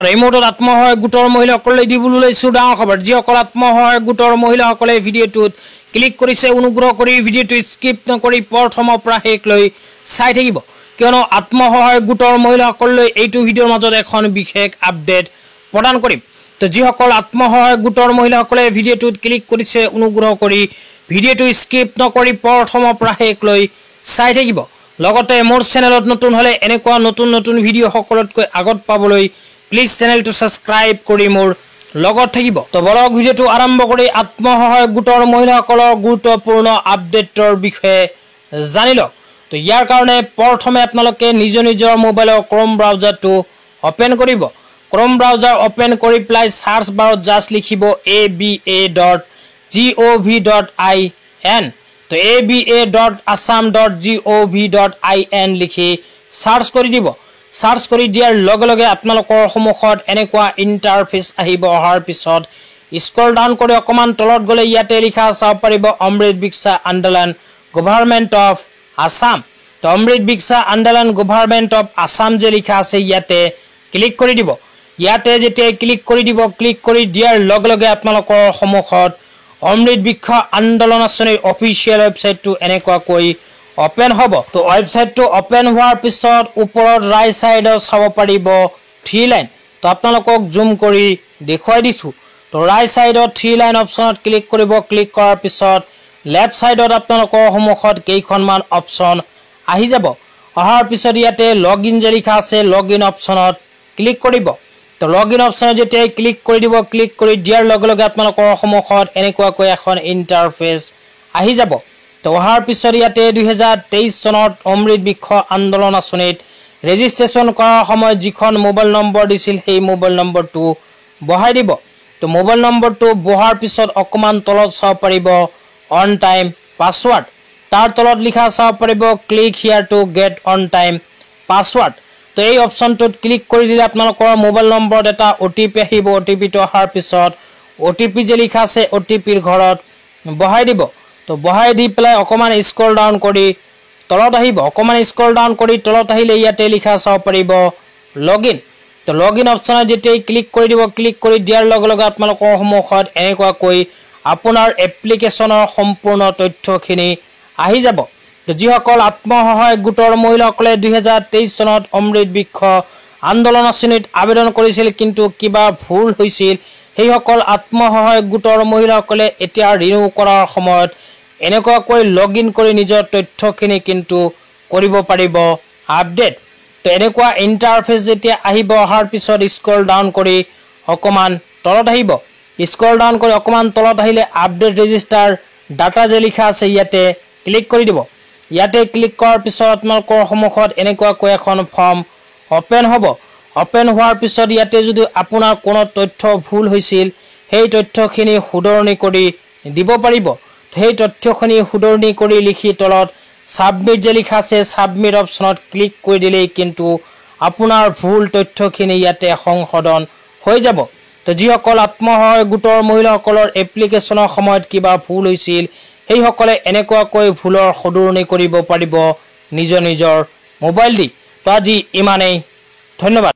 এই মুহূৰ্তত আত্মসহায়ক গোটৰ মহিলাসকললৈ দিবলৈ লৈছো ডাঙৰ খবৰ। যিসকল আত্মসহায়ক গোটৰ মহিলাসকলে ভিডিঅ'টোত ক্লিক কৰিছে অনুগ্ৰহ কৰি ভিডিঅ'টো স্কিপ নকৰি প্ৰথমৰ পৰা শেষলৈ চাই থাকিব, কিয়নো আত্মসহায়ক গোটৰ মহিলাসকললৈ এইটো ভিডিঅ'ৰ মাজত এখন বিশেষ আপডেট প্ৰদান কৰিম। তো যিসকল আত্মসহায়ক গোটৰ মহিলাসকলে ভিডিঅ'টোত ক্লিক কৰিছে অনুগ্ৰহ কৰি ভিডিঅ'টো স্কিপ নকৰি প্ৰথমৰ পৰা শেষলৈ চাই থাকিব। লগতে মোৰ চেনেলত নতুন হ'লে এনেকুৱা নতুন নতুন ভিডিঅ' সকলোতকৈ আগত পাবলৈ প্লিজ চেনেলটো সাবস্ক্ৰাইব কৰি মোৰ লগত থাকিব। তো বলক ভিডিঅ'টো আৰম্ভ কৰি আত্মসহায়ক গোটৰ মহিলাসকলৰ গুৰুত্বপূৰ্ণ আপডেটৰ বিষয়ে জানি লওক। তো ইয়াৰ কাৰণে প্ৰথমে আপোনালোকে নিজৰ মোবাইলৰ ক্ৰোম ব্ৰাউজাৰটো ওপেন কৰিব। ক্ৰোম ব্ৰাউজাৰ ওপেন কৰি প্লাই সাৰ্চ বাৰত জাষ্ট লিখিব aba.gov.in। তো aba.assam.gov.in লিখি সাৰ্চ কৰি দিব। সাৰ্চ কৰি দিয়াৰ লগে লগে আপোনালোকৰ সন্মুখত এনেকুৱা ইণ্টাৰফেচ আহিব। অহাৰ পিছত স্ক্ৰল ডাউন কৰি অকমান তলত গ'লে ইয়াতে লিখা চাব পাৰিব অমৃত বিকশা আন্দোলন গভৰ্ণমেণ্ট অফ আসাম। তো অমৃত বিকশা আন্দোলন গভৰ্ণমেণ্ট অফ আসাম যে লিখা আছে ইয়াতে ক্লিক কৰি দিব। ইয়াতে যেতিয়া ক্লিক কৰি দিব, ক্লিক কৰি দিয়াৰ লগে লগে আপোনালোকৰ সন্মুখত অমৃত বিকশা আন্দোলন আঁচনিৰ অফিচিয়েল ৱেবছাইটটো এনেকুৱাকৈ ওপেন হ'ব। তো ৱেবছাইটটো ওপেন হোৱাৰ পিছত ওপৰত ৰাইট সাইডত চাব পাৰিব 3 লাইন। তো আপোনালোকক জুম কৰি দেখুৱাই দিছো। তো ৰাইট সাইডত 3 লাইন অপচনত ক্লিক কৰিব। ক্লিক কৰাৰ পিছত লেফট সাইডত আপোনালোকৰ সন্মুখত কেইখনমান অপচন আহি যাব। অহাৰ পিছত ইয়াতে লগইন যে লিখা আছে লগইন অপচনত ক্লিক কৰিব। তো লগইন অপচনত যেতিয়া ক্লিক কৰি দিব, ক্লিক কৰি দিয়াৰ লগে লগে আপোনালোকৰ সন্মুখত এনেকুৱাকৈ এখন ইণ্টাৰফেচ আহি যাব। তো অহাৰ পিছত ইয়াতে 2023 চনত অমৃত বিকশা আন্দোলন আঁচনিত ৰেজিষ্ট্ৰেশ্যন কৰাৰ সময়ত যিখন মোবাইল নম্বৰ দিছিল সেই মোবাইল নম্বৰটো বহাই দিব। তো মোবাইল নম্বৰটো বহাৰ পিছত অকমান তলত চাব পাৰিব অন টাইম পাছৱৰ্ড। তাৰ তলত লিখা চাব পাৰিব click here to get on time password. তো এই অপচনটোত ক্লিক কৰি দিলে আপোনালোকৰ মোবাইল নম্বৰত এটা OTP আহিব। OTPটো অহাৰ পিছত OTP যে লিখা আছে OTPৰ ঘৰত বহাই দিব। তো বহাই দি পেলাই অকমান স্ক্ৰল ডাউন কৰি তলত আহিব। অকমান স্ক্ৰল ডাউন কৰি তলত আহিলে ইয়াতে লিখা চাব পাৰিব লগইন। তো লগইন অপচনত যেতিয়া ক্লিক কৰি দিব, ক্লিক কৰি দিয়াৰ লগে লগে আপোনালোকৰ সন্মুখত এনেকুৱাকৈ আপোনাৰ এপ্লিকেশ্যনৰ সম্পূৰ্ণ তথ্যখিনি আহি যাব। তো যিসকল আত্মসহায়ক গোটৰ মহিলাসকলে 2023 চনত অমৃত বিকশা আন্দোলন আঁচনিত আবেদন কৰিছিল কিন্তু কিবা ভুল হৈছিল, সেইসকল আত্মসহায়ক গোটৰ মহিলাসকলে এতিয়া ৰিনিউ কৰাৰ সময়ত এনেকুৱাকৈ লগইন কৰি নিজৰ তথ্যখিনি কিন্তু কৰিব পাৰিব আপডেট। তো এনেকুৱা ইণ্টাৰফেচ যেতিয়া আহিব, অহাৰ পিছত স্ক্ৰল ডাউন কৰি অকমান তলত আহিব। স্ক্ৰল ডাউন কৰি অকমান তলত আহিলে আপডেট ৰেজিষ্টাৰ ডাটা যে লিখা আছে ইয়াতে ক্লিক কৰি দিব। ইয়াতে ক্লিক কৰাৰ পিছত আপোনালোকৰ সন্মুখত এনেকুৱাকৈ এখন ফৰ্ম ওপেন হ'ব। ওপেন হোৱাৰ পিছত ইয়াতে যদি আপোনাৰ কোনো তথ্য ভুল হৈছিল সেই তথ্যখিনি শুধৰণি কৰি দিব পাৰিব। সেই তথ্যখিনি শুধৰণি কৰি লিখি তলত সাবমিট যে লিখা আছে সাবমিট অপচনত ক্লিক কৰি দিলেই কিন্তু আপোনাৰ ভুল তথ্যখিনি ইয়াতে সংশোধন হৈ যাব। তো যিসকল আত্মসহায়ক গোটৰ মহিলাসকলৰ এপ্লিকেশ্যনৰ সময়ত কিবা ভুল হৈছিল সেইসকলে এনেকুৱাকৈ ভুলৰ শুধৰণি কৰিব পাৰিব নিজৰ মোবাইল দি। তো আজি ইমানেই, ধন্যবাদ।